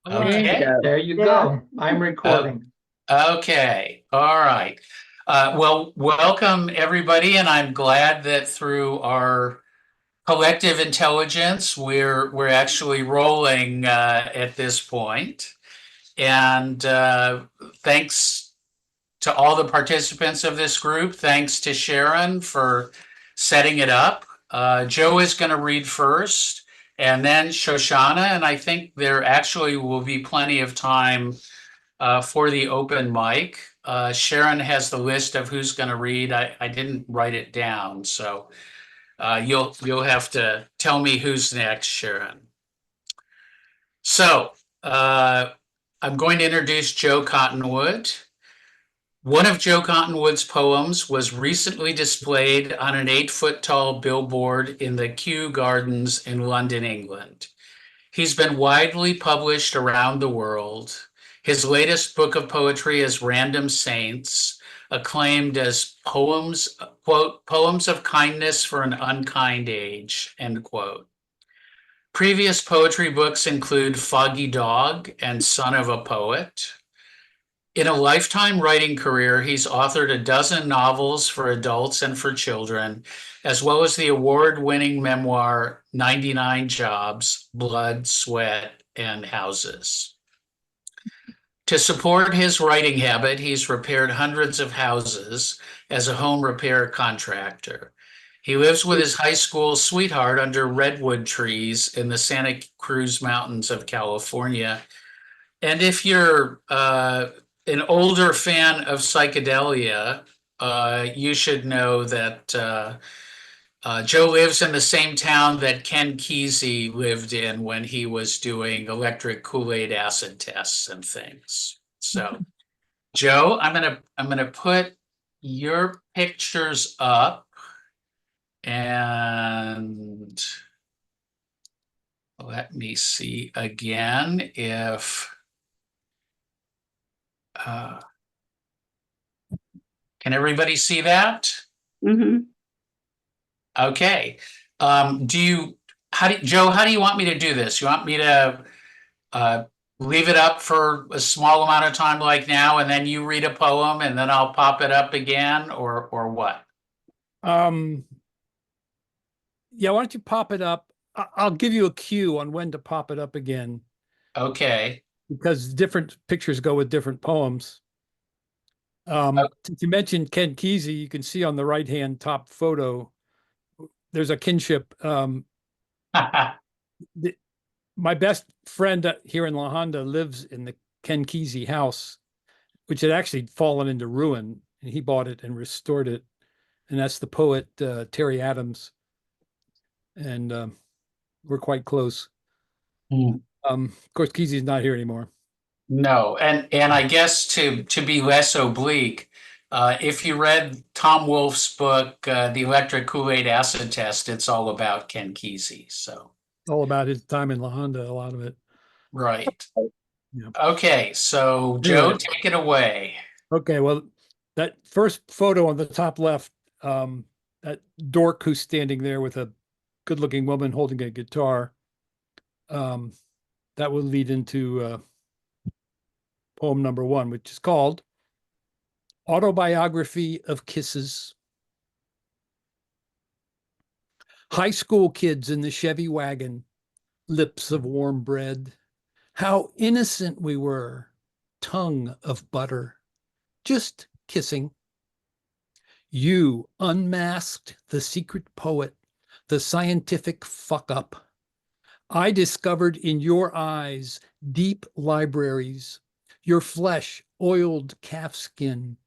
Okay. There you Yeah. go. I'm Uh, recording. okay. All right. Well, welcome everybody, and I'm glad that through our collective intelligence, we're actually rolling at this point. And thanks to all the participants of this group. Thanks to Sharon for setting it up. Joe is going to read first, and then Shoshana, and I think there actually will be plenty of time for the open mic. Sharon has the list of who's going to read. I didn't write it down, so you'll have to tell me who's next, Sharon. So uh, I'm going to introduce Joe Cottonwood. One of Joe Cottonwood's poems was recently displayed on an 8 foot tall billboard in the Kew Gardens in London, England. He's been widely published around the world. His latest book of poetry is Random Saints, acclaimed as poems, quote, poems of kindness for an unkind age, end quote. Previous poetry books include Foggy Dog and Son of a Poet. In a lifetime writing career, he's authored a dozen novels for adults and for children, as well as the award-winning memoir 99 Jobs, Blood, Sweat, and Houses. To support his writing habit, he's repaired hundreds of houses as a home repair contractor. He lives with his high school sweetheart under redwood trees in the Santa Cruz Mountains of California. And if you're an older fan of psychedelia, you should know that Joe lives in the same town that Ken Kesey lived in when he was doing electric Kool-Aid acid tests and things. So, Joe, I'm gonna put your pictures up, and let me see again if uh, can everybody see that? Mm-hmm. Okay. Joe, how do you want me to do this? You want me to uh, leave it up for a small amount of time like now, and then you read a poem and then I'll pop it up again, or what? Um, yeah, why don't you pop it up? I'll give you a cue on when to pop it up again Okay. because different pictures go with different poems. Since you mentioned Ken Kesey, you can see on the right-hand top photo, there's a kinship. My best friend here in La Honda lives in the Ken Kesey house, which had actually fallen into ruin, and he bought it and restored it. And that's the poet Terry Adams. And we're quite close. Hmm. Of course, Kesey's not here anymore. No, and I guess to be less oblique, if you read Tom Wolfe's book, The Electric Kool-Aid Acid Test, it's all about Ken Kesey. So, All about his time in La Honda, a lot of it. right. Yeah. Okay, so Joe, Anyway, take it away. okay, well, that first photo on the top left, that dork who's standing there with a good-looking woman holding a guitar, that will lead into poem number one, which is called Autobiography of Kisses. High school kids in the Chevy wagon, lips of warm bread. How innocent we were, tongue of butter, just kissing. You unmasked the secret poet, the scientific fuck up. I discovered in your eyes deep libraries, your flesh oiled calfskin,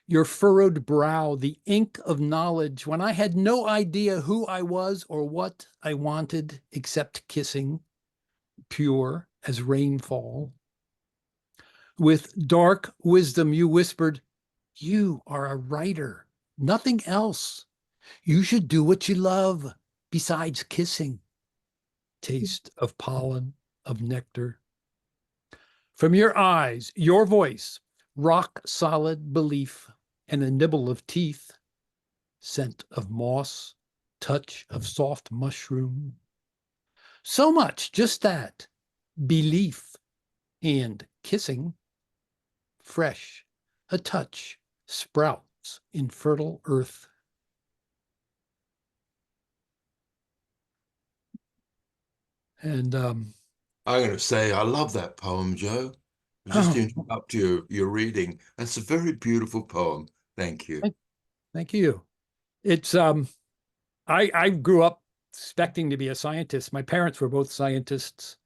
your furrowed brow, the ink of knowledge when I had no idea who I was or what I wanted except kissing, pure as rainfall. With dark wisdom, you whispered, you are a writer, nothing else. You should do what you love besides kissing. Taste of pollen, of nectar. From your eyes, your voice, rock solid belief and a nibble of teeth, scent of moss, touch of soft mushroom. So much, just that, belief. and kissing, fresh, a touch, sprouts in fertile earth. And I'm going to say I love that poem, Joe. Just to oh, interrupt your reading. That's a very beautiful poem. Thank you. thank you. It's I grew up expecting to be a scientist. My parents were both scientists,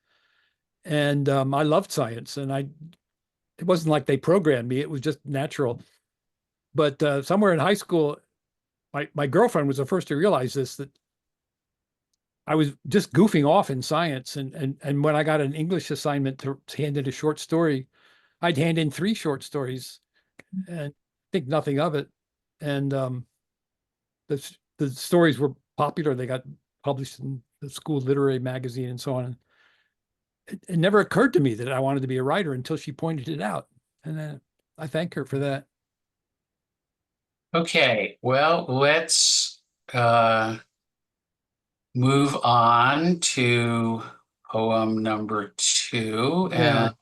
and I loved science. And it wasn't like they programmed me; it was just natural. But somewhere in high school, my girlfriend was the first to realize this, that I was just goofing off in science. And when I got an English assignment to hand in a short story, I'd hand in 3 short stories and think nothing of it. And the stories were popular. They got published in the school literary magazine and so on. It never occurred to me that I wanted to be a writer until she pointed it out. And then I thank her for that. Okay, well, let's move on to poem number 2 Yeah. and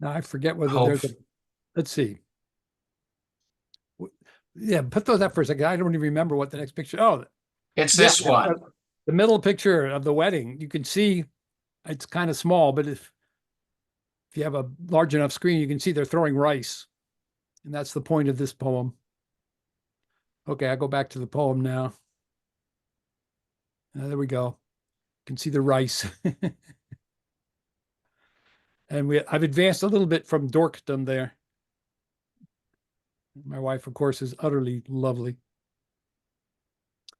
Now I forget whether hope there's a, let's see. Yeah, put those up for a second. I don't even remember what the next picture. Oh, it's yeah. this one. The middle picture of the wedding. You can see it's kind of small, but if you have a large enough screen, you can see they're throwing rice. And that's the point of this poem. Okay, I go back to the poem now. There we go. You can see the rice. And I've advanced a little bit from dorkdom there. My wife, of course, is utterly lovely.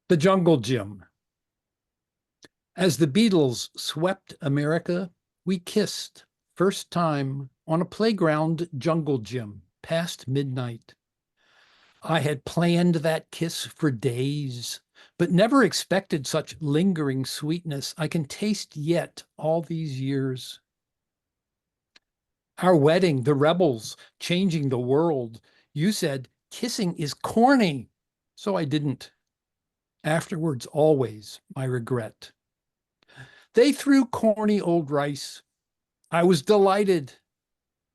The Jungle Gym. As the Beatles swept America, we kissed, first time, on a playground jungle gym past midnight. I had planned that kiss for days, but never expected such lingering sweetness I can taste yet all these years. Our wedding, the rebels, changing the world. You said kissing is corny, so I didn't. Afterwards, always my regret. They threw corny old rice. I was delighted.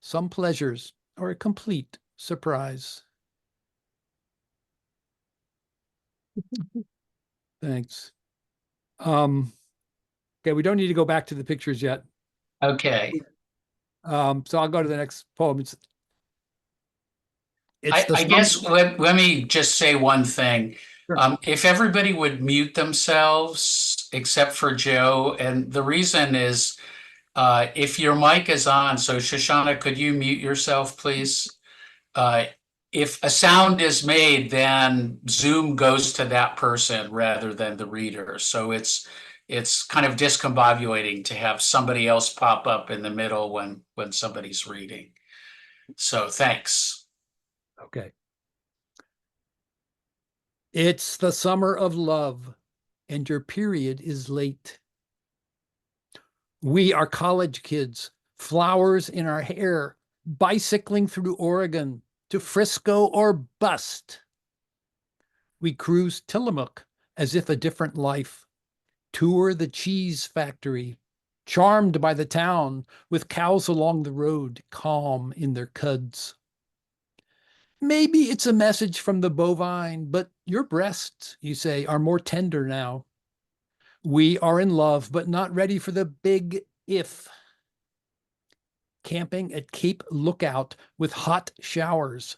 Some pleasures are a complete surprise. Thanks. Okay, we don't need to go back to the pictures yet. Okay. So I'll go to the next poem. It's the I summer. guess let me just say one thing. Sure. If everybody would mute themselves except for Joe, and the reason is if your mic is on, so Shoshana, could you mute yourself, please? Uh, if a sound is made, then Zoom goes to that person rather than the reader. So it's kind of discombobulating to have somebody else pop up in the middle when somebody's reading. So thanks. Okay. It's the summer of love, and your period is late. We are college kids, flowers in our hair, bicycling through Oregon to Frisco or bust. We cruise Tillamook as if a different life, tour the cheese factory, charmed by the town with cows along the road, calm in their cuds. Maybe it's a message from the bovine, but your breasts, you say, are more tender now. We are in love, but not ready for the big if. Camping at Cape Lookout with hot showers,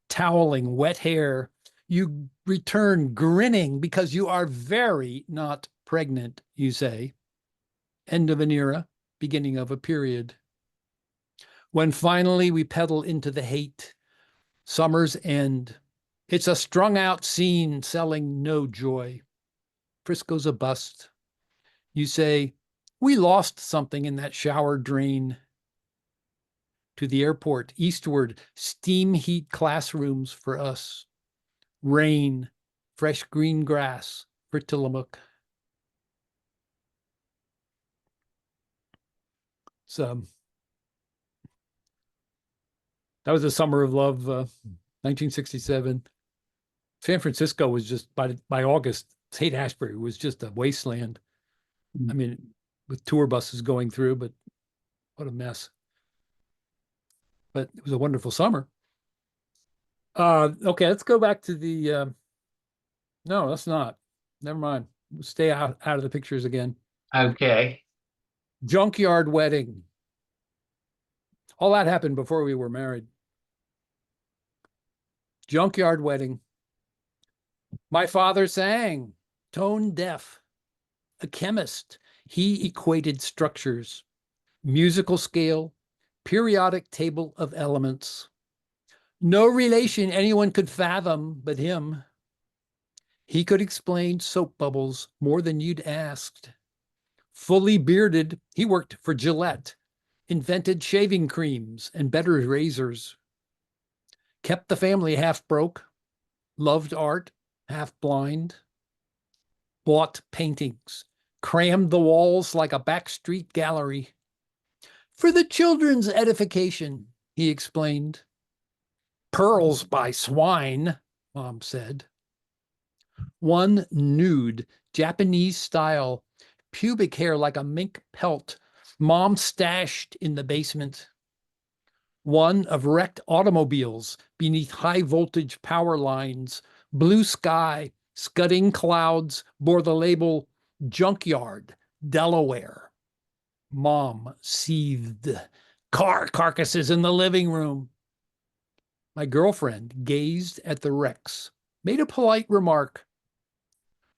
toweling wet hair. You return grinning because you are very not pregnant, you say. End of an era, beginning of a period. When finally we pedal into the hate, summer's end. It's a strung out scene selling no joy. Frisco's a bust. You say, we lost something in that shower drain. To the airport, eastward, steam heat classrooms for us. Rain, fresh green grass for Tillamook. So that was the summer of love, 1967. San Francisco was just by August, Haight-Ashbury was just a wasteland. I mean, with tour buses going through, but what a mess. but it was a wonderful summer. Okay, let's go back to the, no, let's not. Never mind. We'll stay out of the pictures again. Okay. Junkyard wedding. All that happened before we were married. Junkyard wedding. My father sang, tone deaf, a chemist. He equated structures, musical scale, periodic table of elements. No relation anyone could fathom but him. He could explain soap bubbles more than you'd asked. Fully bearded, he worked for Gillette, invented shaving creams and better razors. Kept the family half broke, loved art, half blind. Bought paintings, crammed the walls like a backstreet gallery. For the children's edification, he explained. Pearls by swine, Mom said. One nude, Japanese style, pubic hair like a mink pelt, Mom stashed in the basement. One of wrecked automobiles beneath high voltage power lines, blue sky, scudding clouds bore the label Junkyard, Delaware. Mom seethed. Car carcasses in the living room. My girlfriend gazed at the wrecks, made a polite remark.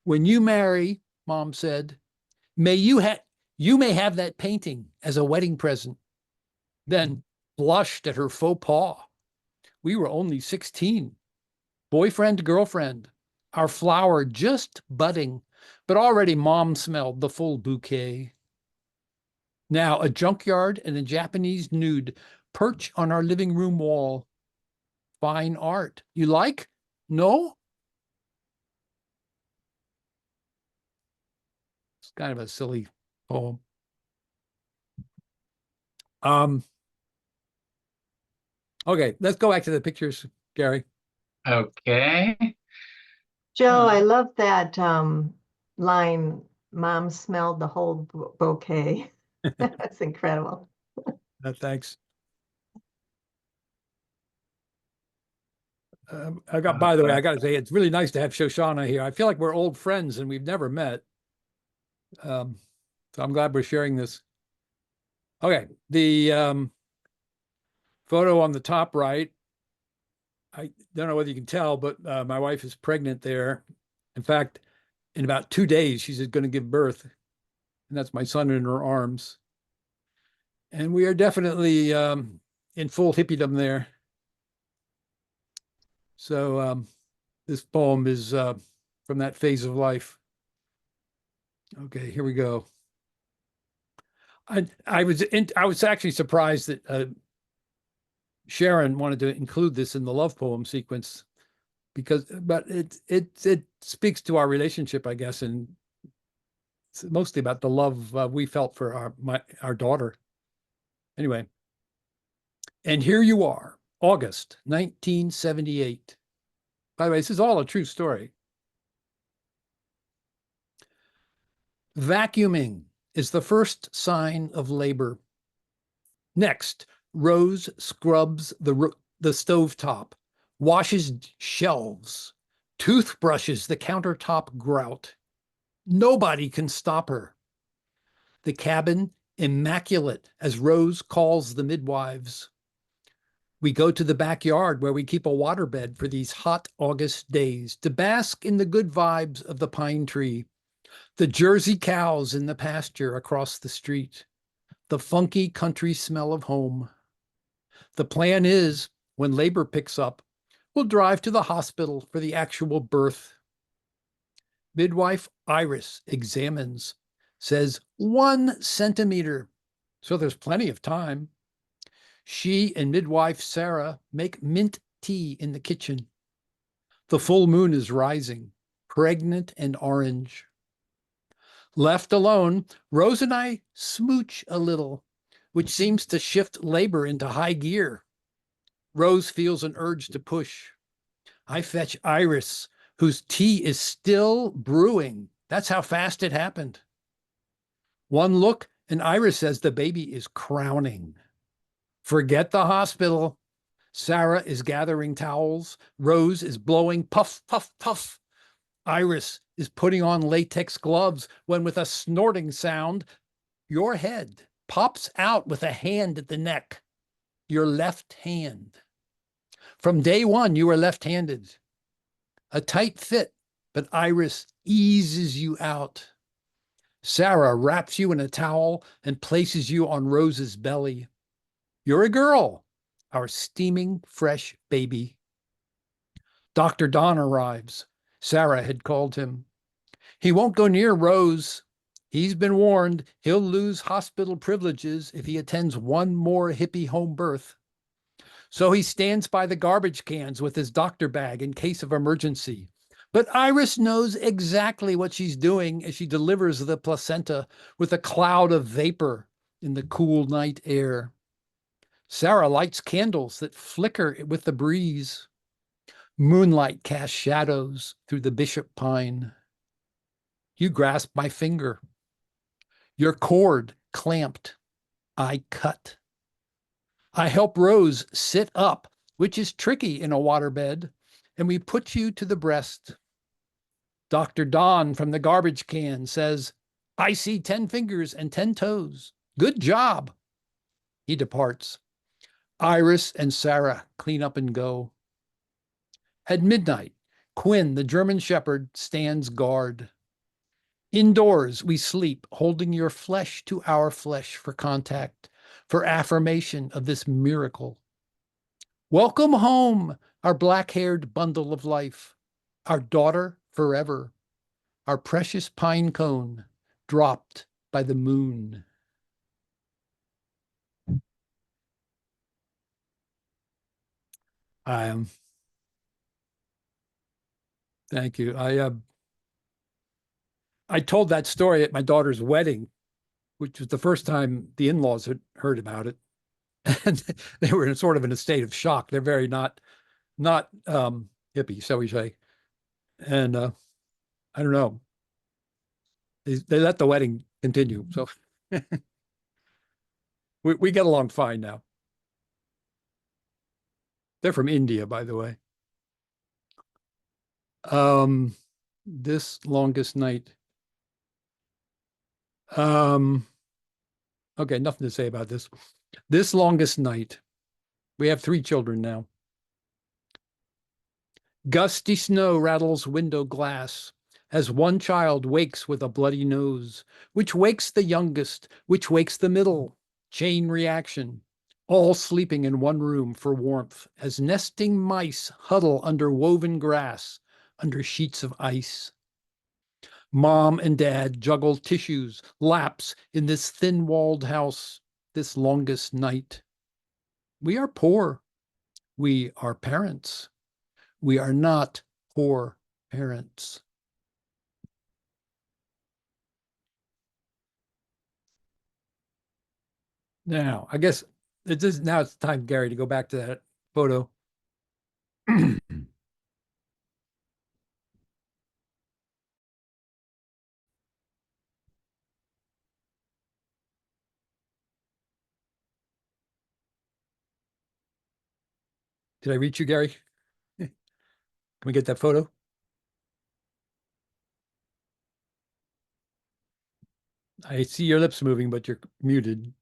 When you marry, Mom said, you may have that painting as a wedding present. Then blushed at her faux pas. We were only 16. Boyfriend, girlfriend, our flower just budding, but already Mom smelled the full bouquet. Now a junkyard and a Japanese nude perch on our living room wall. Fine art. You like? No? It's kind of a silly poem. Okay, let's go back to the pictures, Gary. Okay. Joe, I love that line, Mom smelled the whole bouquet. That's incredible. Thanks. By the way, I got to say, it's really nice to have Shoshauna here. I feel like we're old friends and we've never met. So I'm glad we're sharing this. Okay, the photo on the top right, I don't know whether you can tell, but my wife is pregnant there. In fact, in about 2 days, she's going to give birth. And that's my son in her arms. And we are definitely in full hippiedom there. So this poem is from that phase of life. Okay, here we go. I was actually surprised that Sharon wanted to include this in the love poem sequence but it speaks to our relationship, I guess, and it's mostly about the love we felt for our daughter. Anyway, and here you are, August 1978. By the way, this is all a true story. Vacuuming is the first sign of labor. Next, Rose scrubs the stovetop, washes shelves, toothbrushes the countertop grout. Nobody can stop her. The cabin immaculate as Rose calls the midwives. We go to the backyard where we keep a waterbed for these hot August days to bask in the good vibes of the pine tree, the Jersey cows in the pasture across the street, the funky country smell of home. The plan is, when labor picks up, we'll drive to the hospital for the actual birth. Midwife Iris examines, says 1 centimeter, so there's plenty of time. She and midwife Sarah make mint tea in the kitchen. The full moon is rising, pregnant and orange. Left alone, Rose and I smooch a little, which seems to shift labor into high gear. Rose feels an urge to push. I fetch Iris, whose tea is still brewing. That's how fast it happened. One look, and Iris says the baby is crowning. Forget the hospital. Sarah is gathering towels. Rose is blowing puff, puff, puff. Iris is putting on latex gloves when, with a snorting sound, your head pops out with a hand at the neck. Your left hand. From day one, you were left-handed. A tight fit, but Iris eases you out. Sarah wraps you in a towel and places you on Rose's belly. You're a girl, our steaming, fresh baby. Dr. Don arrives. Sarah had called him. He won't go near Rose. He's been warned he'll lose hospital privileges if he attends one more hippie home birth. So he stands by the garbage cans with his doctor bag in case of emergency. But Iris knows exactly what she's doing as she delivers the placenta with a cloud of vapor in the cool night air. Sarah lights candles that flicker with the breeze. Moonlight casts shadows through the bishop pine. You grasp my finger. Your cord clamped. I cut. I help Rose sit up, which is tricky in a waterbed, and we put you to the breast. Dr. Don from the garbage can says, I see 10 fingers and 10 toes. Good job. He departs. Iris and Sarah clean up and go. At midnight, Quinn, the German shepherd, stands guard. Indoors, we sleep, holding your flesh to our flesh for contact, for affirmation of this miracle. Welcome home, our black-haired bundle of life, our daughter forever, our precious pine cone dropped by the moon. Thank you. I told that story at my daughter's wedding, which was the first time the in-laws had heard about it. And they were sort of in a state of shock. They're very not hippie, shall we say. And I don't know. They let the wedding continue. So we get along fine now. They're from India, by the way. This longest night. Okay, nothing to say about this. This longest night. We have 3 children now. Gusty snow rattles window glass as one child wakes with a bloody nose, which wakes the youngest, which wakes the middle. Chain reaction. All sleeping in one room for warmth as nesting mice huddle under woven grass, under sheets of ice. Mom and dad juggle tissues, laps in this thin-walled house, this longest night. We are poor. We are parents. We are not poor parents. Now, I guess now it's time, Gary, to go back to that photo. Did I reach you, Gary? Can we get that photo? I see your lips moving, but you're muted.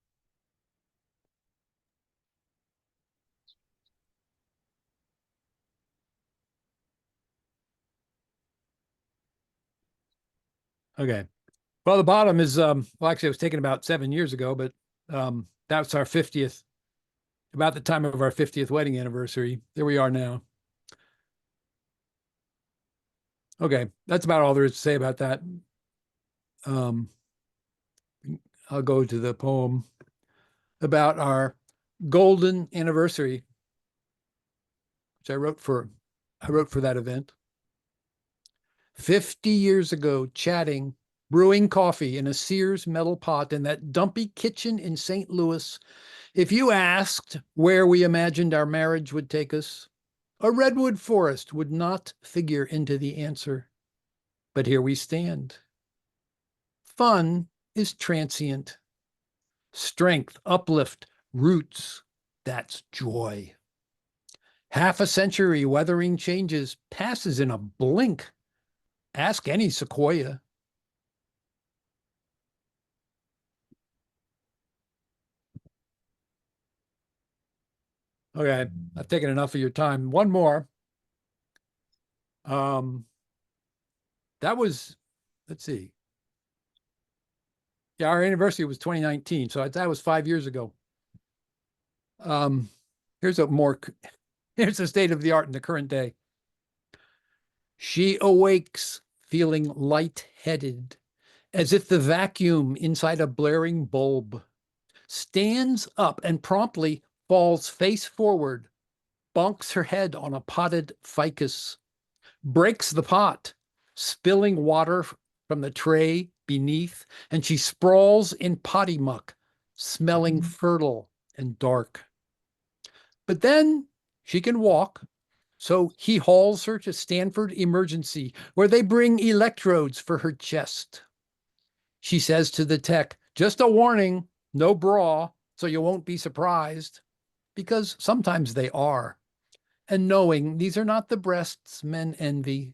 Okay. Well, the bottom is, well, actually, it was taken about 7 years ago, but that's our 50th, about the time of our 50th wedding anniversary. There we are now. Okay, that's about all there is to say about that. I'll go to the poem about our golden anniversary, which I wrote for that event. 50 years ago, chatting, brewing coffee in a Sears metal pot in that dumpy kitchen in St. Louis. If you asked where we imagined our marriage would take us, a redwood forest would not figure into the answer. But here we stand. Fun is transient. Strength, uplift, roots That's joy. Half a century weathering changes passes in a blink. Ask any sequoia. Okay, I've taken enough of your time. One more. That was, let's see. Yeah, our anniversary was 2019, so that was 5 years ago. Here's here's the state of the art in the current day. She awakes feeling lightheaded, as if the vacuum inside a blaring bulb, stands up and promptly falls face forward, bonks her head on a potted ficus, breaks the pot, spilling water from the tray beneath, and she sprawls in potty muck, smelling fertile and dark. But then she can walk, so he hauls her to Stanford Emergency, where they bring electrodes for her chest. She says to the tech, just a warning, no bra, so you won't be surprised, because sometimes they are. And knowing these are not the breasts men envy.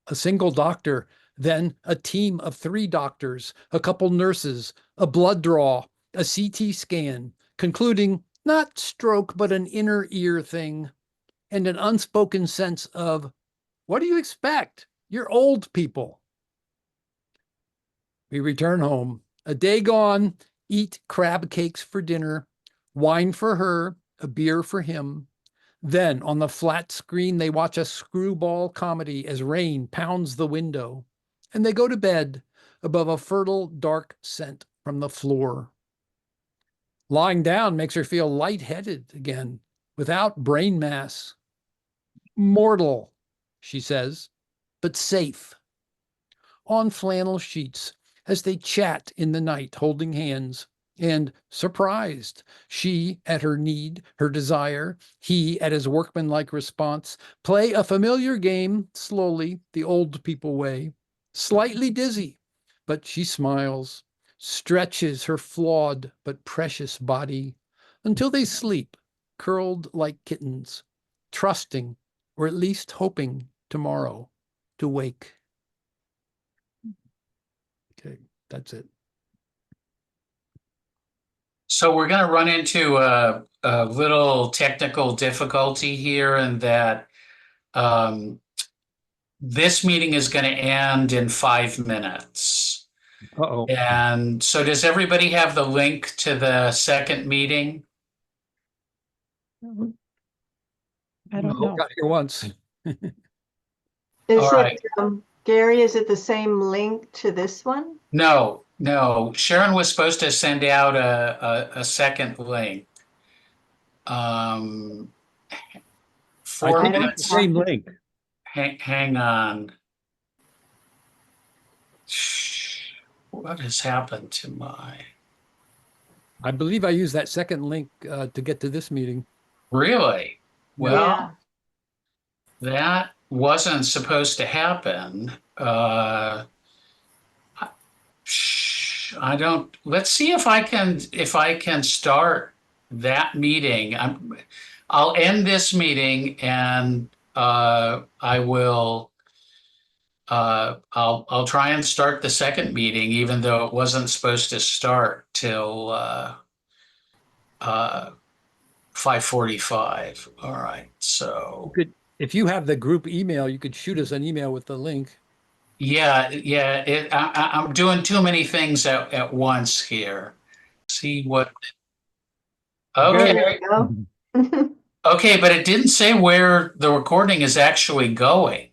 A single doctor, then a team of 3 doctors, a couple nurses, a blood draw, a CT scan, concluding not stroke, but an inner ear thing, and an unspoken sense of, what do you expect? You're old people. We return home. A day gone, eat crab cakes for dinner, wine for her, a beer for him. Then on the flat screen, they watch a screwball comedy as rain pounds the window, and they go to bed above a fertile, dark scent from the floor. Lying down makes her feel lightheaded again, without brain mass. Mortal, she says, but safe. On flannel sheets as they chat in the night, holding hands, and surprised, she at her need, her desire, he at his workmanlike response, play a familiar game slowly, the old people way, slightly dizzy, but she smiles, stretches her flawed but precious body until they sleep, curled like kittens, trusting, or at least hoping tomorrow to wake. Okay, that's it. So we're going to run into a little technical difficulty here, in that this meeting is going to end in 5 minutes. Uh-oh. And so does everybody have the link to the second meeting? I don't know. Got here once. Is All it, right. Gary, is it the same link to this one? No. Sharon was supposed to send out a second link. I 4 think it's minutes. the same link. Hang on. What has happened to my... I believe I used that second link to get to this meeting. Really? Well, Yeah. that wasn't supposed to happen. I don't, let's see if I can start that meeting. I'll end this meeting, and I will I'll try and start the second meeting, even though it wasn't supposed to start till 5:45. All right. So If you have the group email, you could shoot us an email with the link. yeah, I'm doing too many things at once here. See what? Okay. There you go. Okay, but it didn't say where the recording is actually going.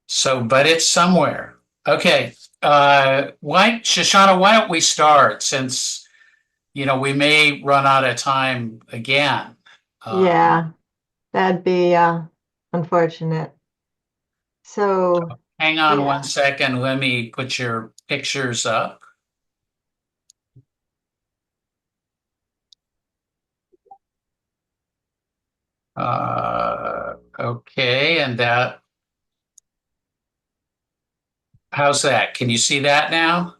So, but it's somewhere. Okay. Shoshauna, why don't we start, since, we may run out of time again. Yeah, that'd be unfortunate. So, Hang on yeah. 1 second. Let me put your pictures up. Okay, and how's that? Can you see that now?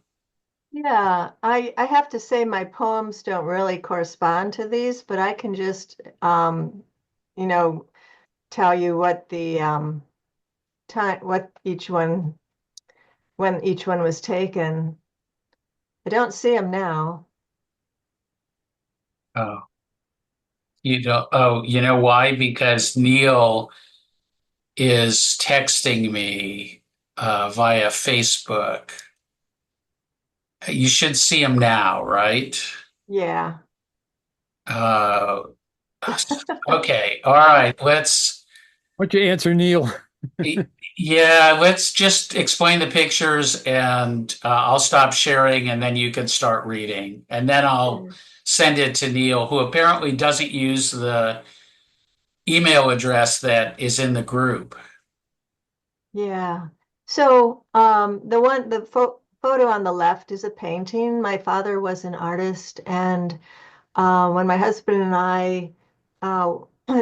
Yeah, I have to say my poems don't really correspond to these, but I can just you know, tell you what the time what each one when each one was taken. I don't see them now. Oh, you know why? Because Neil is texting me via Facebook. You should see him now, right? Yeah. Uh, okay, all right. Why don't you answer, Neil? Yeah, let's just explain the pictures and I'll stop sharing and then you can start reading. And then I'll send it to Neil, who apparently doesn't use the email address that is in the group. Yeah. So, the photo on the left is a painting. My father was an artist, and when my husband and I uh,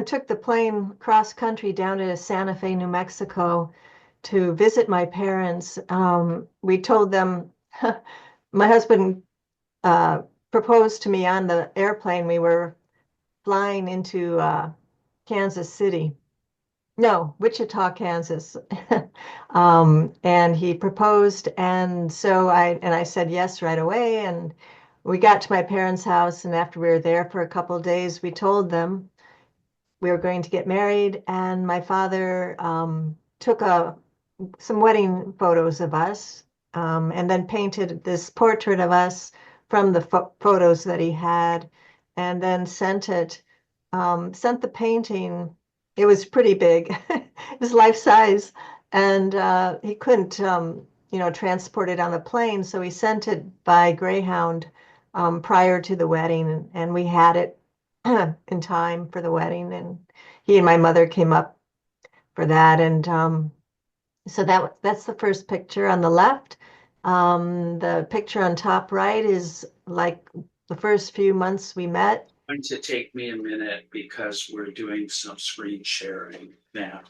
took the plane cross country down to Santa Fe, New Mexico to visit my parents, we told them, my husband uh, proposed to me on the airplane. We were flying into Kansas City. No, Wichita, Kansas. And he proposed, and so I said yes right away. And we got to my parents' house, and after we were there for a couple of days, we told them we were going to get married. And my father took some wedding photos of us, and then painted this portrait of us from the photos that he had, and then sent the painting. It was pretty big. It was life size, and he couldn't, transport it on the plane, so he sent it by Greyhound prior to the wedding, and we had it in time for the wedding, and he and my mother came up for that, and so that's the first picture on the left. The picture on top right is like the first few months we met. Going to take me a minute because we're doing some screen sharing now.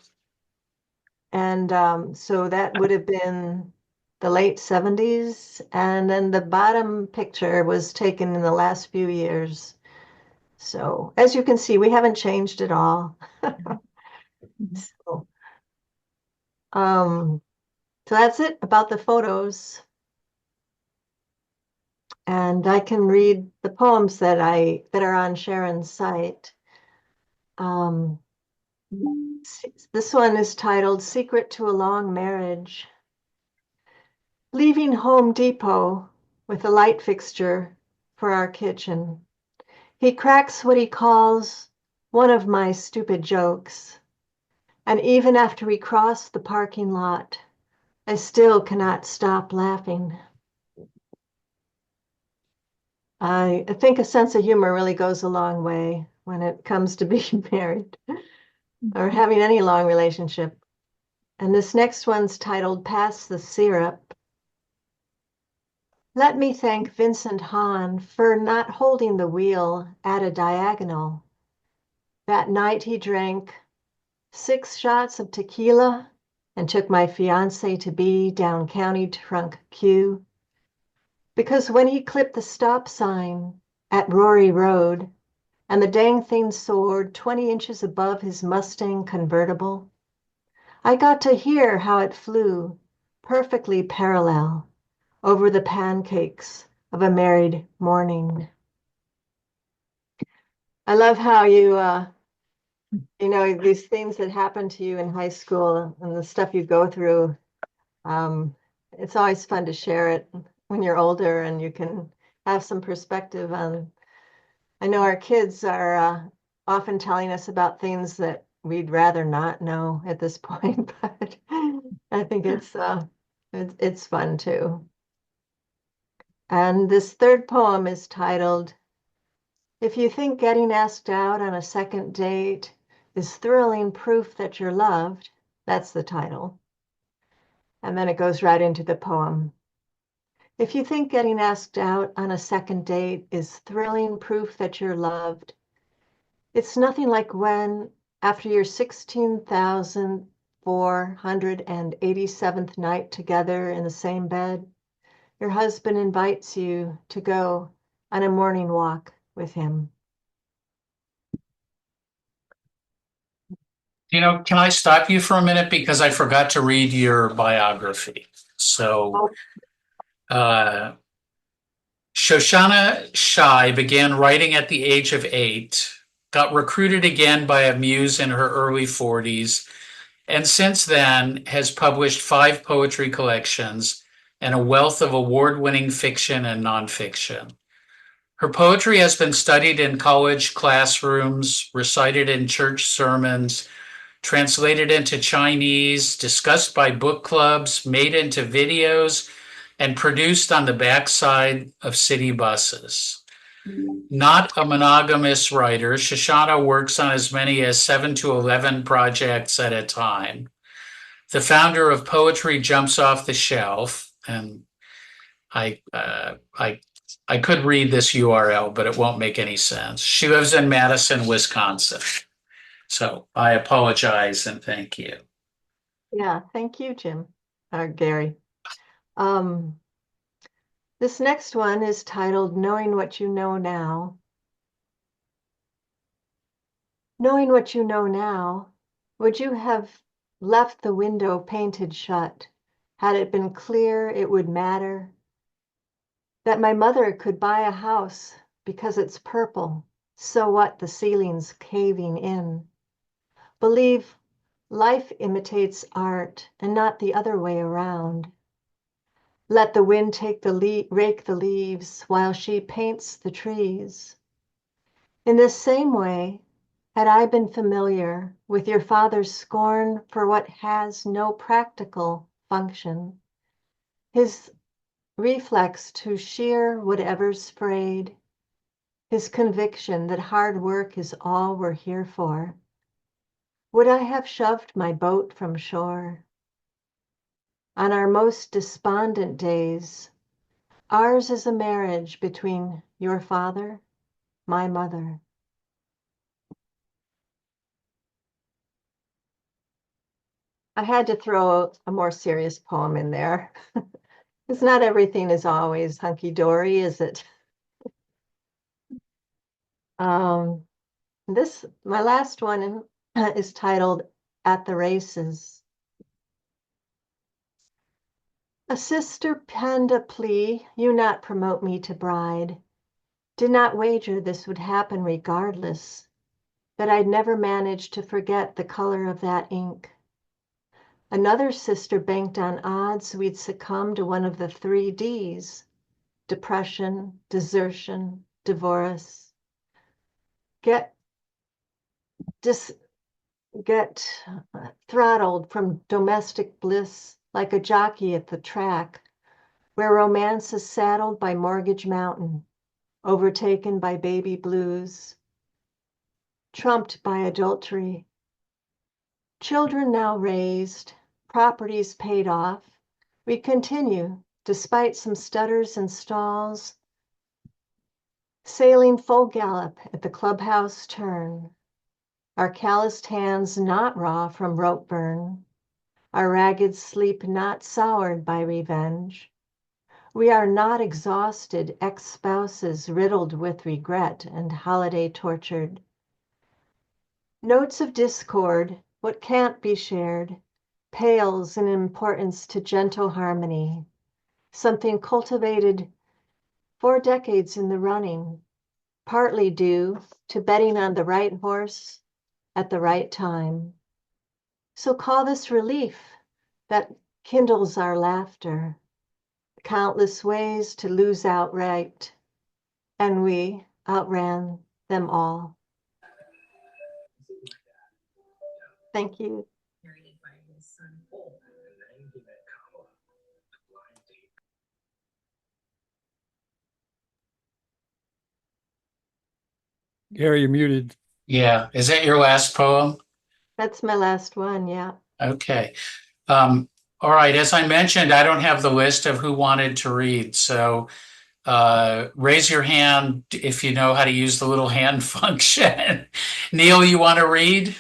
And so that would have been the late 70s. And then the bottom picture was taken in the last few years. So as you can see, we haven't changed at all. So, um, so that's it about the photos. And I can read the poems that are on Sharon's site. Um, this one is titled Secret to a Long Marriage. Leaving Home Depot with a light fixture for our kitchen, he cracks what he calls one of my stupid jokes. And even after we cross the parking lot, I still cannot stop laughing. I think a sense of humor really goes a long way when it comes to being married or having any long relationship. And this next one's titled Pass the Syrup. Let me thank Vincent Hahn for not holding the wheel at a diagonal. That night he drank 6 shots of tequila and took my fiancé-to-be down County Trunk Q. Because when he clipped the stop sign at Rory Road and the dang thing soared 20 inches above his Mustang convertible, I got to hear how it flew perfectly parallel over the pancakes of a married morning. I love how these things that happen to you in high school and the stuff you go through. It's always fun to share it when you're older and you can have some perspective on. I know our kids are often telling us about things that we'd rather not know at this point, but I think it's fun too. And this third poem is titled, If You Think Getting Asked Out on a Second Date is Thrilling Proof That You're Loved, that's the title. And then it goes right into the poem. If you think getting asked out on a second date is thrilling proof that you're loved, it's nothing like when, after your 16,487th night together in the same bed, your husband invites you to go on a morning walk with him. Can I stop you for a minute because I forgot to read your biography. So, Shoshauna Shai began writing at the age of 8, got recruited again by a muse in her early 40s, and since then has published 5 poetry collections and a wealth of award-winning fiction and nonfiction. Her poetry has been studied in college classrooms, recited in church sermons, translated into Chinese, discussed by book clubs, made into videos, and produced on the backside of city buses. Not a monogamous writer, Shoshauna works on as many as 7 to 11 projects at a time. The founder of Poetry Jumps Off the Shelf, and I could read this URL, but it won't make any sense. She lives in Madison, Wisconsin. So I apologize and thank you. Yeah, thank you, Jim, or Gary. This next one is titled Knowing What You Know Now. Knowing what you know now, would you have left the window painted shut? Had it been clear it would matter? That my mother could buy a house because it's purple, so what, the ceiling's caving in? Believe life imitates art and not the other way around. Let the wind take rake the leaves while she paints the trees. In this same way, had I been familiar with your father's scorn for what has no practical function, his reflex to sheer whatever's frayed, his conviction that hard work is all we're here for, would I have shoved my boat from shore? On our most despondent days, ours is a marriage between your father, my mother. I had to throw a more serious poem in there. Because not everything is always hunky-dory, is it? My last one is titled At the Races. A sister penned a plea, you not promote me to bride. Did not wager this would happen regardless, that I'd never manage to forget the color of that ink. Another sister banked on odds we'd succumb to one of the 3 Ds: depression, desertion, divorce. Get throttled from domestic bliss like a jockey at the track, where romance is saddled by Mortgage Mountain, overtaken by baby blues, trumped by adultery. Children now raised, properties paid off, we continue, despite some stutters and stalls, sailing full gallop at the clubhouse turn, our calloused hands not raw from rope burn, our ragged sleep not soured by revenge. We are not exhausted ex-spouses riddled with regret and holiday tortured. Notes of discord, what can't be shared, pales in importance to gentle harmony, something cultivated 4 decades in the running, partly due to betting on the right horse at the right time. So call this relief that kindles our laughter, countless ways to lose outright, and we outran them all. Thank you. Gary, you're muted. Yeah. Is that your last poem? That's my last one, yeah. Okay. All right. As I mentioned, I don't have the list of who wanted to read. So raise your hand if you know how to use the little hand function. Neil, you want to read?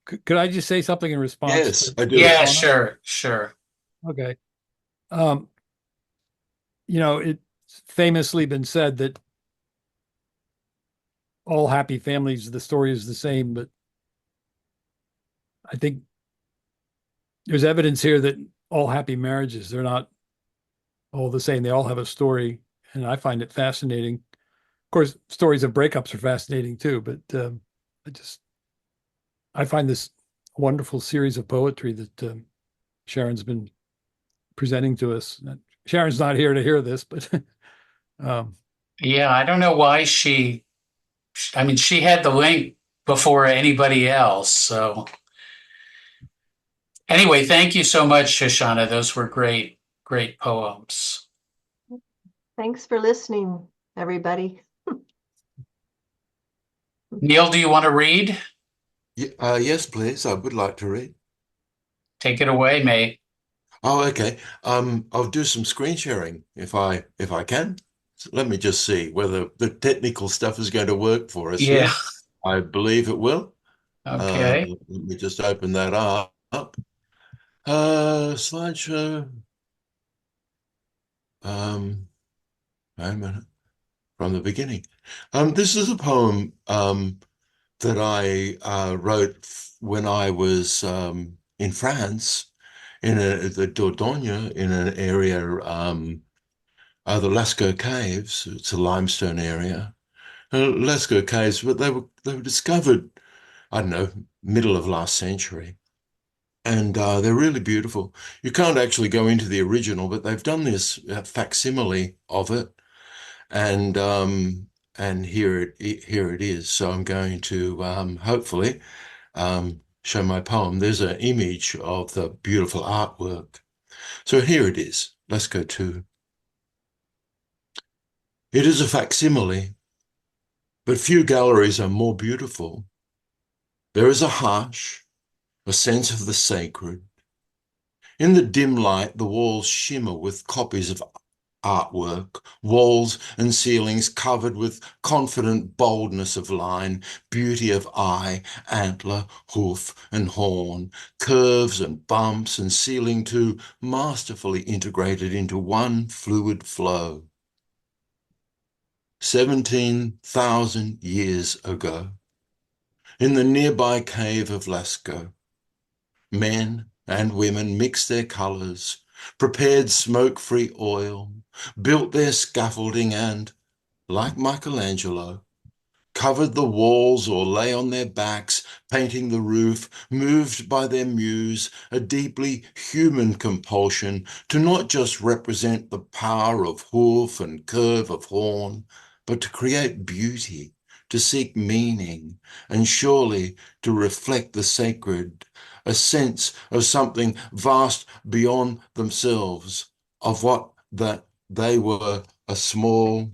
Could I just say something in response Yes, to I do. Yeah, Shoshauna? sure. Okay. Um, it's famously been said that all happy families, the story is the same, but I think there's evidence here that all happy marriages, they're not all the same. They all have a story, and I find it fascinating. Of course, stories of breakups are fascinating too, but I just I find this wonderful series of poetry that Sharon's been presenting to us. Sharon's not here to hear this, but um, Yeah, I don't know why I mean, she had the link before anybody else. So anyway, thank you so much, Shoshana. Those were great, great poems. Thanks for listening, everybody. Neil, do you want to read? Yes, please. I would like to read. Take it away, mate. Oh, okay. I'll do some screen sharing if I can. So let me just see whether the technical stuff is going to work for us Yeah. here. I believe it will. Okay. Let me just open that up. Slideshow. Wait a minute. From the beginning. This is a poem that I wrote when I was in France, in the Dordogne, in an area, the Lascaux Caves. It's a limestone area. Lascaux Caves, but they were discovered, I don't know, middle of last century. And they're really beautiful. You can't actually go into the original, but they've done this facsimile of it, and here it is. So I'm going to hopefully show my poem. There's an image of the beautiful artwork. So here it is. Let's go to. It is a facsimile, but few galleries are more beautiful. There is a hush, a sense of the sacred. In the dim light, the walls shimmer with copies of artwork, walls and ceilings covered with confident boldness of line, beauty of eye, antler, hoof and horn, curves and bumps and ceiling too, masterfully integrated into one fluid flow. 17,000 years ago, in the nearby cave of Lascaux, men and women mixed their colours, prepared smoke-free oil, built their scaffolding and, like Michelangelo, covered the walls or lay on their backs, painting the roof, moved by their muse, a deeply human compulsion to not just represent the power of hoof and curve of horn, but to create beauty, to seek meaning, and surely to reflect the sacred, a sense of something vast beyond themselves, of what that they were, a small,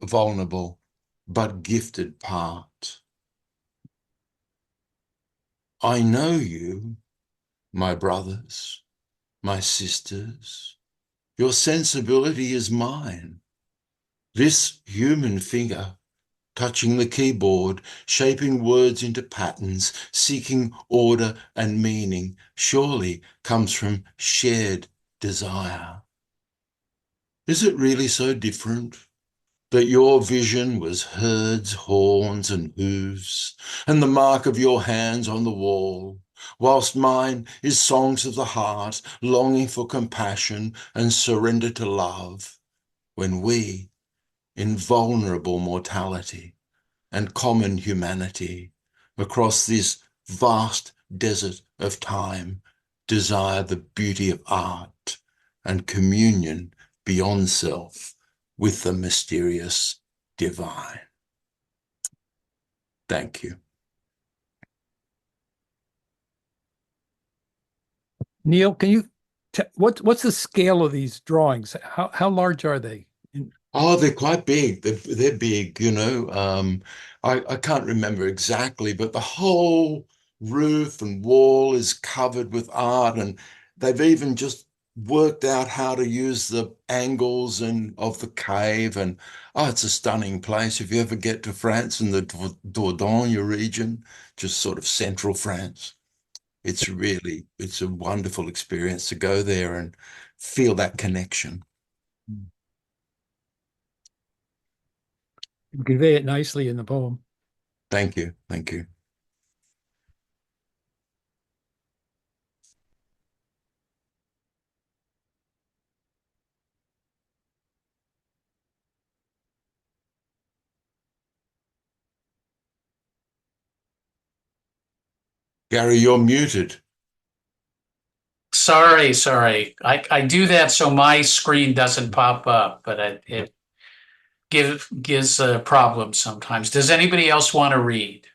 vulnerable, but gifted part. I know you, my brothers, my sisters. Your sensibility is mine. This human finger, touching the keyboard, shaping words into patterns, seeking order and meaning, surely comes from shared desire. Is it really so different that your vision was herds, horns, and hooves, and the mark of your hands on the wall, whilst mine is songs of the heart, longing for compassion and surrender to love, when we, in vulnerable mortality and common humanity, across this vast desert of time, desire the beauty of art and communion beyond self with the mysterious divine. Thank you. Neil, can you what's the scale of these drawings? How large are they? Oh, they're quite big. They're big, you know. I can't remember exactly, but the whole roof and wall is covered with art, and they've even just worked out how to use the angles and of the cave. And oh, it's a stunning place. If you ever get to France in the Dordogne region, just sort of central France, it's a wonderful experience to go there and feel that connection. You convey it nicely in the poem. Thank you. Thank you. Gary, you're muted. Sorry. I do that so my screen doesn't pop up, but it gives a problem sometimes. Does anybody else want to read?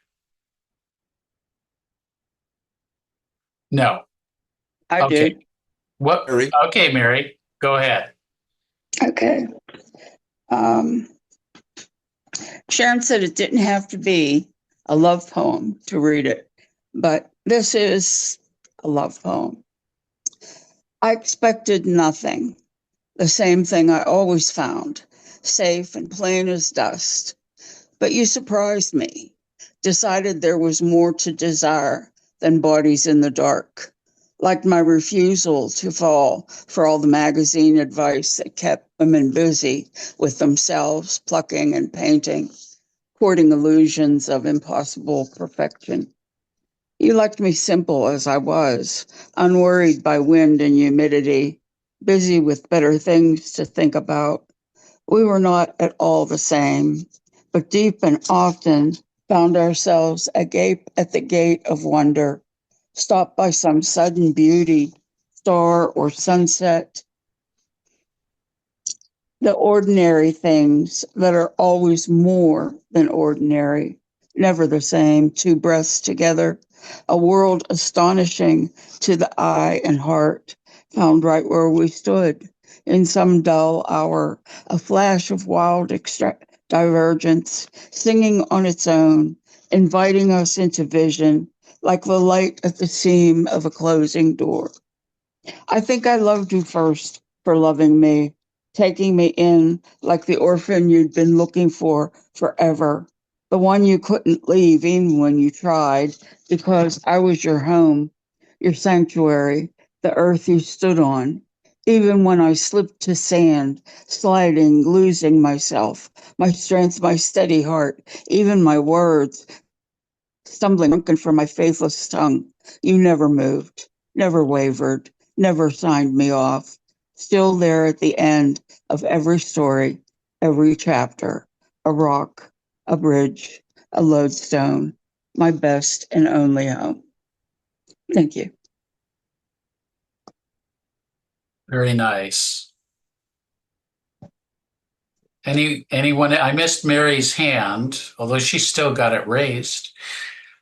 No. I Okay. do. What? Mary? Okay, Mary, go ahead. Okay. Um, Sharon said it didn't have to be a love poem to read it, but this is a love poem. I expected nothing, the same thing I always found, safe and plain as dust. But you surprised me, decided there was more to desire than bodies in the dark. Like my refusal to fall for all the magazine advice that kept women busy with themselves, plucking and painting, courting illusions of impossible perfection. You liked me simple as I was, unworried by wind and humidity, busy with better things to think about. We were not at all the same, but deep and often found ourselves agape at the gate of wonder, stopped by some sudden beauty, star or sunset, the ordinary things that are always more than ordinary, never the same, two breaths together, a world astonishing to the eye and heart, found right where we stood. In some dull hour, a flash of wild divergence, singing on its own, inviting us into vision, like the light at the seam of a closing door. I think I loved you first for loving me, taking me in like the orphan you'd been looking for forever, the one you couldn't leave even when you tried, because I was your home, your sanctuary, the earth you stood on. Even when I slipped to sand, sliding, losing myself, my strength, my steady heart, even my words, stumbling drunken from my faithless tongue, you never moved, never wavered, never signed me off. Still there at the end of every story, every chapter, a rock, a bridge, a lodestone, my best and only home. Thank you. Very nice. Anyone? I missed Mary's hand, although she's still got it raised.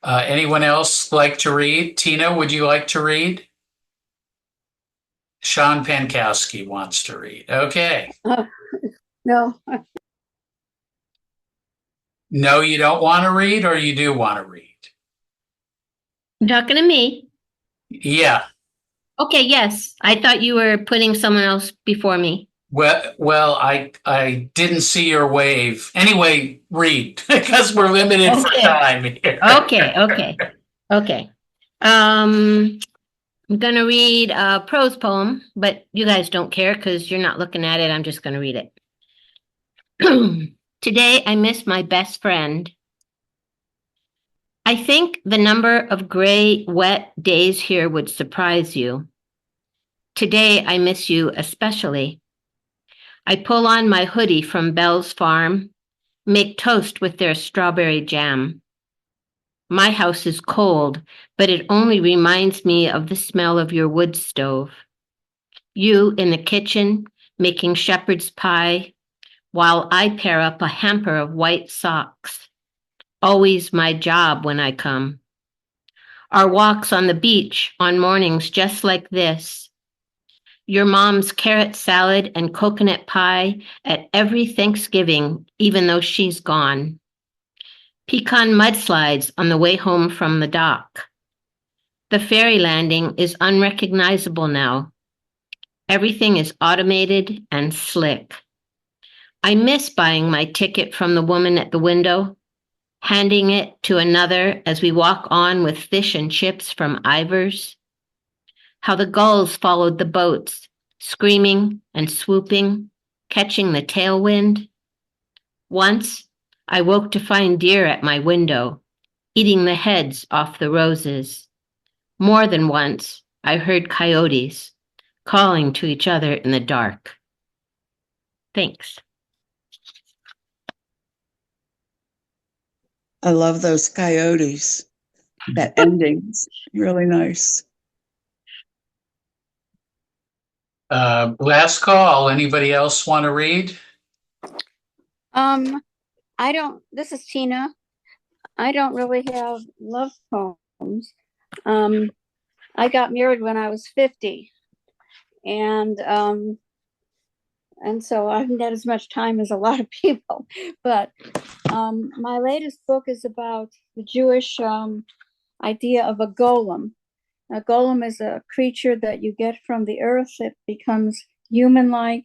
Anyone else like to read? Tina, would you like to read? Sean Pankowski wants to read. Okay. No, No, you don't want to read, or you do want to read? You talking to me? Yeah. Okay, yes. I thought you were putting someone else before me. Well, I didn't see your wave. Anyway, read because we're limited for Okay. time here. Okay. I'm gonna read a prose poem, but you guys don't care because you're not looking at it. I'm just gonna read it. Today I miss my best friend. I think the number of gray, wet days here would surprise you. Today I miss you especially. I pull on my hoodie from Bell's farm, make toast with their strawberry jam. My house is cold, but it only reminds me of the smell of your wood stove. You in the kitchen, making shepherd's pie, while I pair up a hamper of white socks. Always my job when I come. Our walks on the beach on mornings just like this. Your mom's carrot salad and coconut pie at every Thanksgiving, even though she's gone. Pecan mudslides on the way home from the dock. The ferry landing is unrecognizable now. Everything is automated and slick. I miss buying my ticket from the woman at the window, handing it to another as we walk on with fish and chips from Ivar's. How the gulls followed the boats, screaming and swooping, catching the tailwind. Once, I woke to find deer at my window, eating the heads off the roses. More than once, I heard coyotes calling to each other in the dark. Thanks. I love those coyotes. That ending's really nice. Last call. Anybody else want to read? This is Tina. I don't really have love poems. I got married when I was 50, and so I haven't had as much time as a lot of people. But my latest book is about the Jewish idea of a golem. A golem is a creature that you get from the earth. It becomes human-like.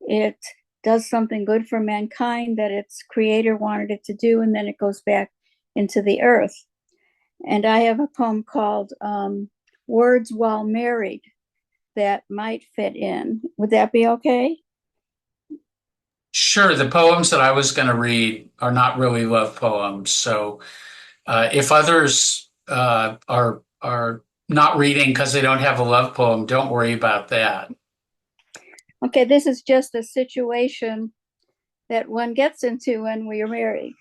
It does something good for mankind that its creator wanted it to do, and then it goes back into the earth. And I have a poem called Words While Married that might fit in. Would that be okay? Sure. The poems that I was going to read are not really love poems. So if others are not reading because they don't have a love poem, don't worry about that. Okay, this is just a situation that one gets into when we are married.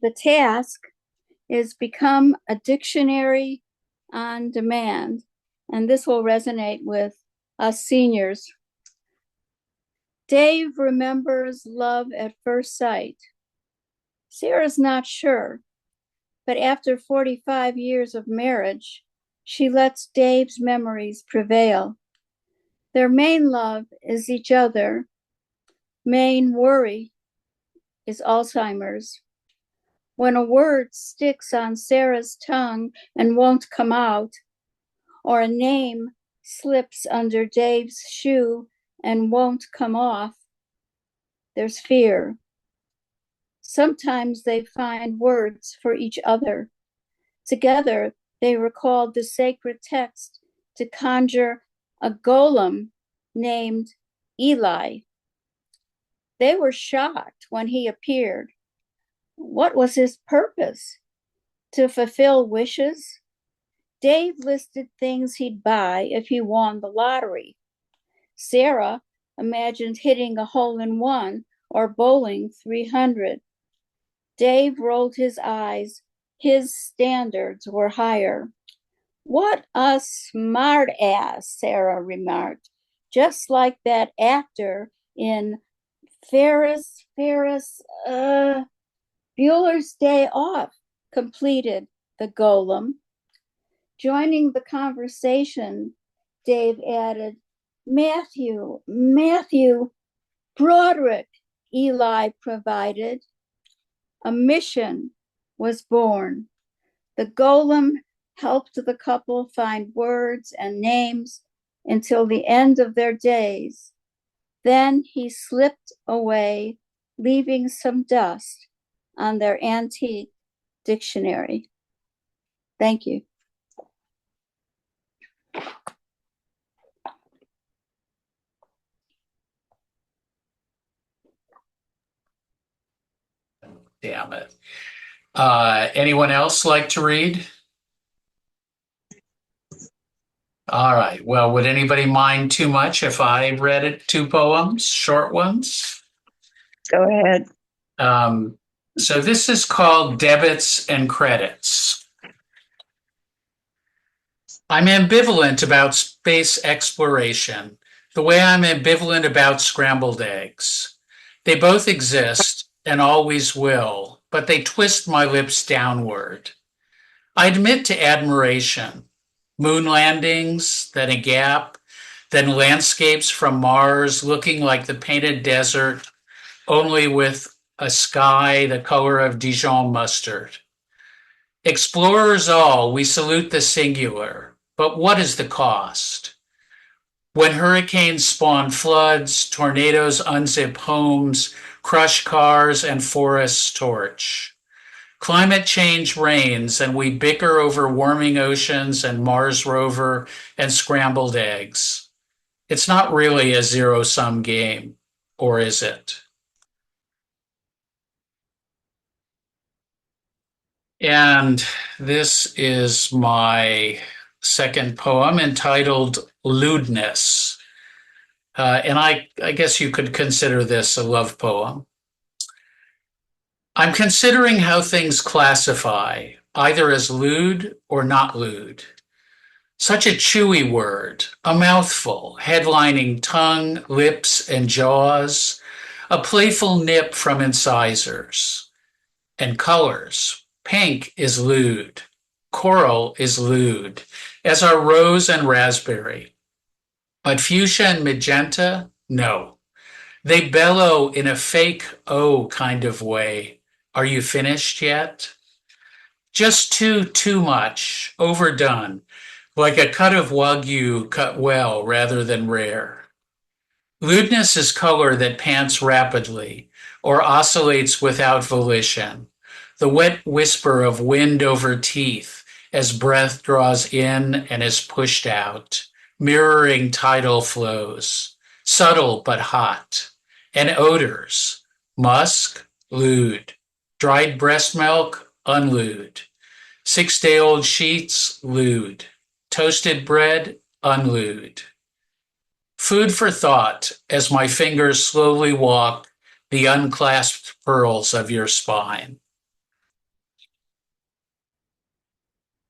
The task is become a dictionary on demand, and this will resonate with us seniors. Dave remembers love at first sight. Sarah's not sure, but after 45 years of marriage, she lets Dave's memories prevail. Their main love is each other. Main worry is Alzheimer's. When a word sticks on Sarah's tongue and won't come out, or a name slips under Dave's shoe and won't come off, there's fear. Sometimes they find words for each other. Together, they recalled the sacred text to conjure a golem named Eli. They were shocked when he appeared. What was his purpose? To fulfill wishes? Dave listed things he'd buy if he won the lottery. Sarah imagined hitting a hole-in-one or bowling 300. Dave rolled his eyes. His standards were higher. What a smart ass, Sarah remarked, just like that actor in Bueller's Day Off, completed the golem. Joining the conversation, Dave added, Matthew, Broderick, Eli provided. A mission was born. The golem helped the couple find words and names until the end of their days. Then he slipped away, leaving some dust on their antique dictionary. Thank you. Damn it. Anyone else like to read? All right. Well, would anybody mind too much if I read it, two poems, short ones? Go ahead. So this is called Debits and Credits. I'm ambivalent about space exploration, the way I'm ambivalent about scrambled eggs. They both exist and always will, but they twist my lips downward. I admit to admiration. Moon landings, then a gap, then landscapes from Mars looking like the painted desert, only with a sky the color of Dijon mustard. Explorers all, we salute the singular, but what is the cost? When hurricanes spawn floods, tornadoes unzip homes, crush cars, and forests torch. Climate change reigns, and we bicker over warming oceans and Mars rover and scrambled eggs. It's not really a zero-sum game, or is it? And this is my second poem entitled Lewdness. And I guess you could consider this a love poem. I'm considering how things classify, either as lewd or not lewd. Such a chewy word, a mouthful, headlining tongue, lips, and jaws, a playful nip from incisors. And colors. Pink is lewd. Coral is lewd, as are rose and raspberry. But fuchsia and magenta, no. They bellow in a fake oh kind of way. Are you finished yet? Just too much, overdone, like a cut of wagyu cut well rather than rare. Lewdness is color that pants rapidly or oscillates without volition, the wet whisper of wind over teeth as breath draws in and is pushed out, mirroring tidal flows, subtle but hot, and odors, musk, lewd, dried breast milk, unlewd, 6-day-old sheets, lewd, toasted bread, unlewd. Food for thought as my fingers slowly walk the unclasped pearls of your spine.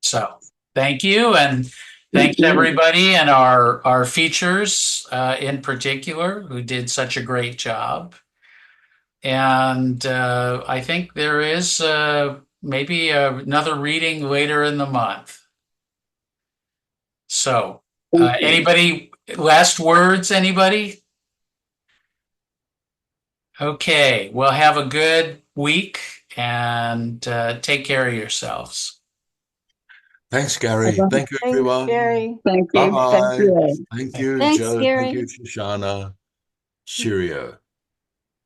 So thank you, and thanks everybody and our features in particular who did such a great job. And I think there is maybe another reading later in the month. So anybody, last words, anybody? Okay, well, have a good week and take care of yourselves. Thanks, Gary. Thank you, Thanks, everyone. Gary. Thank you. Thank Bye-bye. you. Thank you, Thanks, Joe. Gary. Thank you, Shoshana. Cheerio.